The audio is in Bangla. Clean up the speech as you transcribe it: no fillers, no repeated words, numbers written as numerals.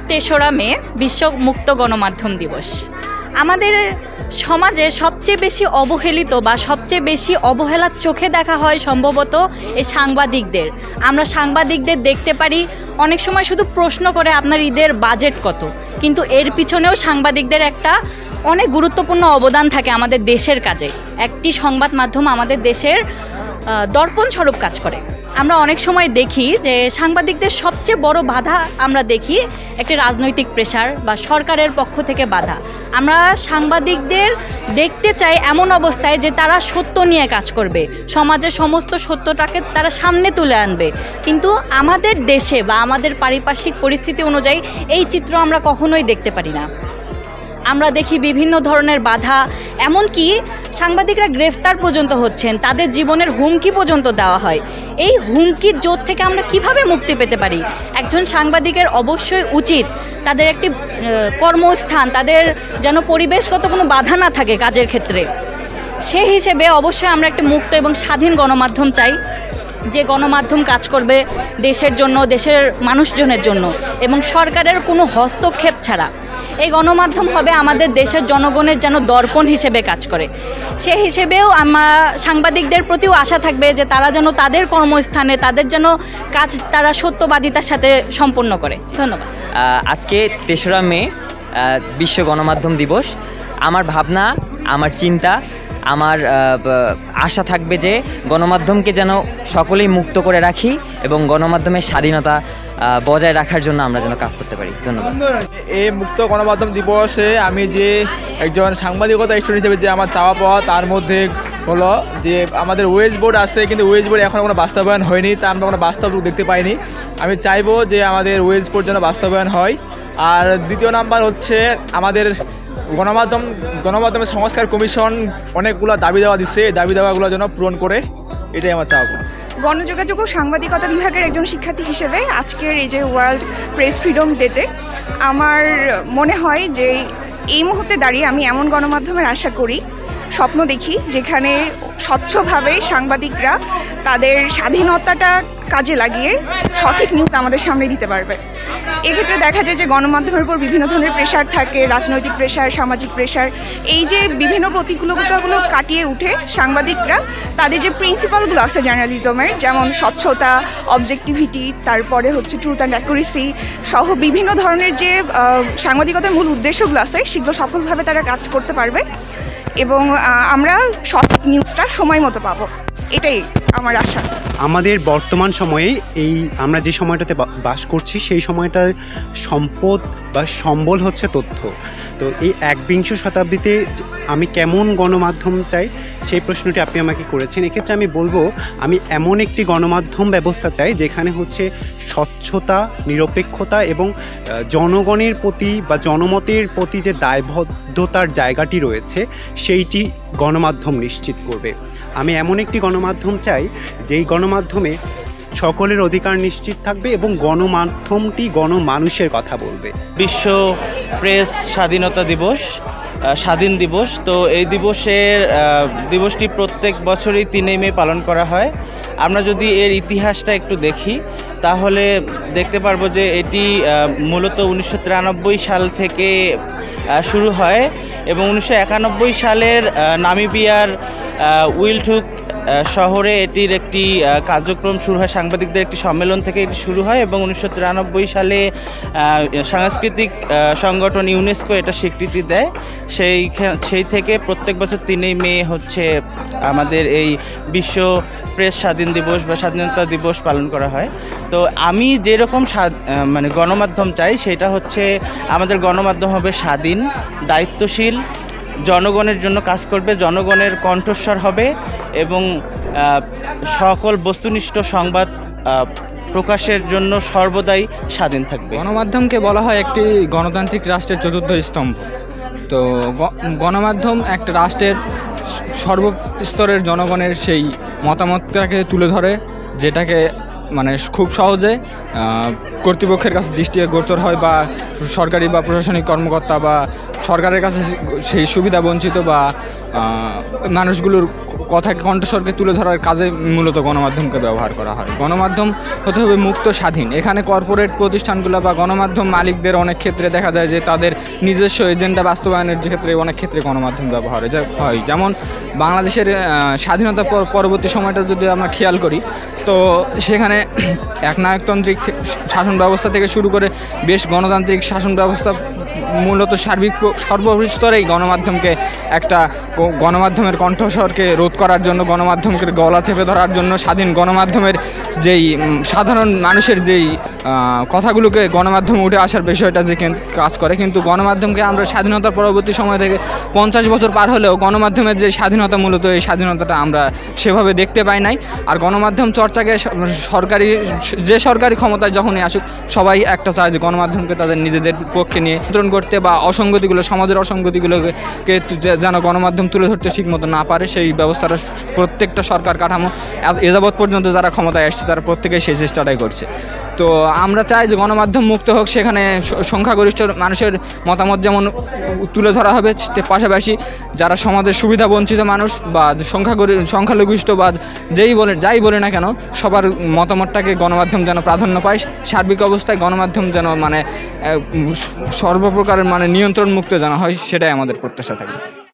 তেসরা মে বিশ্ব মুক্ত গণমাধ্যম দিবস। আমাদের সমাজে সবচেয়ে বেশি অবহেলিত বা সবচেয়ে বেশি অবহেলার চোখে দেখা হয় সম্ভবত এই সাংবাদিকদের। আমরা সাংবাদিকদের দেখতে পারি অনেক সময় শুধু প্রশ্ন করে আপনার ঈদের বাজেট কত, কিন্তু এর পিছনেও সাংবাদিকদের একটা অনেক গুরুত্বপূর্ণ অবদান থাকে আমাদের দেশের কাজে। একটি সংবাদ মাধ্যম আমাদের দেশের দর্পণ স্বরূপ কাজ করে। আমরা অনেক সময় দেখি যে সাংবাদিকদের সবচেয়ে বড় বাধা আমরা দেখি একটি রাজনৈতিক প্রেশার বা সরকারের পক্ষ থেকে বাধা। আমরা সাংবাদিকদের দেখতে চাই এমন অবস্থায় যে তারা সত্য নিয়ে কাজ করবে, সমাজের সমস্ত সত্যটাকে তারা সামনে তুলে আনবে, কিন্তু আমাদের দেশে বা আমাদের পারিপার্শ্বিক পরিস্থিতি অনুযায়ী এই চিত্র আমরা কখনোই দেখতে পারি না। আমরা দেখি বিভিন্ন ধরনের বাধা, এমনকি সাংবাদিকরা গ্রেফতার পর্যন্ত হচ্ছেন, তাদের জীবনের হুমকি পর্যন্ত দেওয়া হয়। এই হুমকির জোর থেকে আমরা কিভাবে মুক্তি পেতে পারি? একজন সাংবাদিকের অবশ্যই উচিত তাদের একটি কর্মস্থান, তাদের যেন পরিবেশগত কোনো বাধা না থাকে কাজের ক্ষেত্রে। সেই হিসেবে অবশ্যই আমরা একটি মুক্ত এবং স্বাধীন গণমাধ্যম চাই, যে গণমাধ্যম কাজ করবে দেশের জন্য, দেশের মানুষজনের জন্য এবং সরকারের কোনো হস্তক্ষেপ ছাড়া। এই গণমাধ্যম হবে আমাদের দেশের জনগণের যেন দর্পণ হিসেবে কাজ করে। সে হিসেবেও আমরা সাংবাদিকদের প্রতিও আশা থাকবে যে তারা যেন তাদের কর্মস্থানে তাদের যেন কাজ তারা সত্যবাদিতার সাথে সম্পন্ন করে। ধন্যবাদ। আজকে ৩রা মে বিশ্ব গণমাধ্যম দিবস। আমার ভাবনা, আমার চিন্তা, আমার আশা থাকবে যে গণমাধ্যমকে যেন সকলেই মুক্ত করে রাখি এবং গণমাধ্যমের স্বাধীনতা বজায় রাখার জন্য আমরা যেন কাজ করতে পারি। ধন্যবাদ। এই মুক্ত গণমাধ্যম দিবসে আমি যে একজন সাংবাদিকতা স্টুডেন্ট হিসেবে যে আমার চাওয়া পাওয়া, তার মধ্যে হলো যে আমাদের ওয়েজ বোর্ড আছে, কিন্তু ওয়েজ বোর্ড এখন কোনো বাস্তবায়ন হয়নি, তা আমরা কোনো বাস্তব রূপ দেখতে পাইনি। আমি চাইবো যে আমাদের ওয়েজ বোর্ড যেন বাস্তবায়ন হয়। আর দ্বিতীয় নাম্বার হচ্ছে আমাদের গণমাধ্যমের সংস্কার কমিশন অনেকগুলো দাবি দেওয়া দিচ্ছে, এই দাবি দেওয়াগুলো যেন পূরণ করে, এটাই আমার চাওয়া। গণযোগাযোগ ও সাংবাদিকতা বিভাগের একজন শিক্ষার্থী হিসেবে আজকের এই যে ওয়ার্ল্ড প্রেস ফ্রিডম ডেতে আমার মনে হয় যে এই মুহূর্তে দাঁড়িয়ে আমি এমন গণমাধ্যমের আশা করি, স্বপ্ন দেখি, যেখানে স্বচ্ছভাবে সাংবাদিকরা তাদের স্বাধীনতাটা কাজে লাগিয়ে সঠিক নিউজ আমাদের সামনে দিতে পারবে। এক্ষেত্রে দেখা যায় যে গণমাধ্যমের উপর বিভিন্ন ধরনের প্রেশার থাকে, রাজনৈতিক প্রেশার, সামাজিক প্রেশার। এই যে বিভিন্ন প্রতিকূলতাগুলো কাটিয়ে উঠে সাংবাদিকরা তাদের যে প্রিন্সিপালগুলো আছে জার্নালিজমের, যেমন স্বচ্ছতা, অবজেক্টিভিটি, তারপরে হচ্ছে ট্রুথ অ্যান্ড অ্যাকুরেসি সহ বিভিন্ন ধরনের যে সাংবাদিকতার মূল উদ্দেশ্যগুলো আছে, সেগুলো সফলভাবে তারা কাজ করতে পারবে এবং আমরা সঠিক নিউজটা সময় মতো পাবো, এটাই আমার আশা। আমাদের বর্তমান সময়ে এই আমরা যে সময়টাতে বাস করছি, সেই সময়টার সম্পদ বা সম্বল হচ্ছে তথ্য। তো এই ১বিংশ শতাব্দীতে আমি কেমন গণমাধ্যম চাই, সেই প্রশ্নটি আপনি আমাকে করেছেন। এক্ষেত্রে আমি বলবো, আমি এমন একটি গণমাধ্যম ব্যবস্থা চাই যেখানে হচ্ছে স্বচ্ছতা, নিরপেক্ষতা এবং জনগণের প্রতি বা জনমতের প্রতি যে দায়বদ্ধতার জায়গাটি রয়েছে, সেইটি গণমাধ্যম নিশ্চিত করবে। আমি এমন একটি গণমাধ্যম চাই যেই গণমাধ্যমে সকলের অধিকার নিশ্চিত থাকবে এবং গণমাধ্যমটি গণমানুষের কথা বলবে। বিশ্ব প্রেস স্বাধীনতা দিবস, স্বাধীন দিবস। তো এই দিবসটি প্রত্যেক বছরই ৩ মে পালন করা হয়। আমরা যদি এর ইতিহাসটা একটু দেখি তাহলে দেখতে পারবো যে এটি মূলত ১৯৯৩ সাল থেকে শুরু হয় এবং ১৯৯১ সালের নামিবিয়ার উইল্টহুক শহরে এটির একটি কার্যক্রম শুরু হয়, সাংবাদিকদের একটি সম্মেলন থেকে এটি শুরু হয় এবং ১৯৯৩ সালে সাংস্কৃতিক সংগঠন ইউনেস্কো এটা স্বীকৃতি দেয়। সেই থেকে প্রত্যেক বছর ৩ মে হচ্ছে আমাদের এই বিশ্ব প্রেস স্বাধীন দিবস বা স্বাধীনতা দিবস পালন করা হয়। তো আমি যেরকম মানে গণমাধ্যম চাই, সেটা হচ্ছে আমাদের গণমাধ্যম হবে স্বাধীন, দায়িত্বশীল, জনগণের জন্য কাজ করবে, জনগণের কণ্ঠস্বর হবে এবং সকল বস্তুনিষ্ঠ সংবাদ প্রকাশের জন্য সর্বদাই স্বাধীন থাকবে। গণমাধ্যমকে বলা হয় একটি গণতান্ত্রিক রাষ্ট্রের চতুর্থ স্তম্ভ। তো গণমাধ্যম একটা রাষ্ট্রের সর্বস্তরের জনগণের সেই মতামতটাকে তুলে ধরে, যেটাকে মানে খুব সহজে কর্তৃপক্ষের কাছে দৃষ্টিগোচর হয় বা সরকারি বা প্রশাসনিক কর্মকর্তা বা সরকারের কাছে সেই সুবিধা বঞ্চিত বা মানুষগুলোর কথা কণ্ঠস্বরকে তুলে ধরার কাজে মূলত গণমাধ্যমকে ব্যবহার করা হয়। গণমাধ্যম হতে হবে মুক্ত স্বাধীন। এখানে কর্পোরেট প্রতিষ্ঠানগুলো বা গণমাধ্যম মালিকদের অনেক ক্ষেত্রে দেখা যায় যে তাদের নিজস্ব এজেন্ডা বাস্তবায়নের ক্ষেত্রে অনেক ক্ষেত্রে গণমাধ্যম ব্যবহার হয়। যেমন বাংলাদেশের স্বাধীনতা পরবর্তী সময়টা যদি আমরা খেয়াল করি, তো সেখানে একনায়কতান্ত্রিক শাসন ব্যবস্থা থেকে শুরু করে বেশ গণতান্ত্রিক শাসন ব্যবস্থা মূলত সর্বস্তরেই গণমাধ্যমকে একটা গণমাধ্যমের কণ্ঠস্বরকে রোধ করার জন্য, গণমাধ্যমকে গলা চেপে ধরার জন্য, স্বাধীন গণমাধ্যমের যেই সাধারণ মানুষের যেই কথাগুলোকে গণমাধ্যমে উঠে আসার বিষয়টা যে কাজ করে। কিন্তু গণমাধ্যমকে আমরা স্বাধীনতার পরবর্তী সময় থেকে 50 বছর পার হলেও গণমাধ্যমের যে স্বাধীনতা, মূলত এই স্বাধীনতাটা আমরা সেভাবে দেখতে পাই নাই। আর গণমাধ্যম চর্চাকে সরকারি ক্ষমতায় যখনই আসুক, সবাই একটা চায় যে গণমাধ্যমকে তাদের নিজেদের পক্ষে নিয়ে নিয়ন্ত্রণ করতে বা অসঙ্গতিগুলো, সমাজের অসঙ্গতিগুলোকে যেন গণমাধ্যম তুলে ধরতে ঠিকমতো না পারে, সেই ব্যবস্থাটা প্রত্যেকটা সরকার কাঠামো এ যাবৎ পর্যন্ত যারা ক্ষমতায় আসছে তারা প্রত্যেকেই সেই চেষ্টাটাই করছে। তো আমরা চাই যে গণমাধ্যম মুক্ত হোক, সেখানে সংখ্যাগরিষ্ঠ মানুষের মতামত যেমন তুলে ধরা হবে, পাশাপাশি যারা সমাজের সুবিধা বঞ্চিত মানুষ বা সংখ্যালঘিষ্ঠ বা যাই বলে না কেন, সবার মতামতটাকে গণমাধ্যম যেন প্রাধান্য পায়। সার্বিক অবস্থায় গণমাধ্যম যেন সর্বপ্রকারের নিয়ন্ত্রণ মুক্ত যেন হয়, সেটাই আমাদের প্রত্যাশা থাকবে।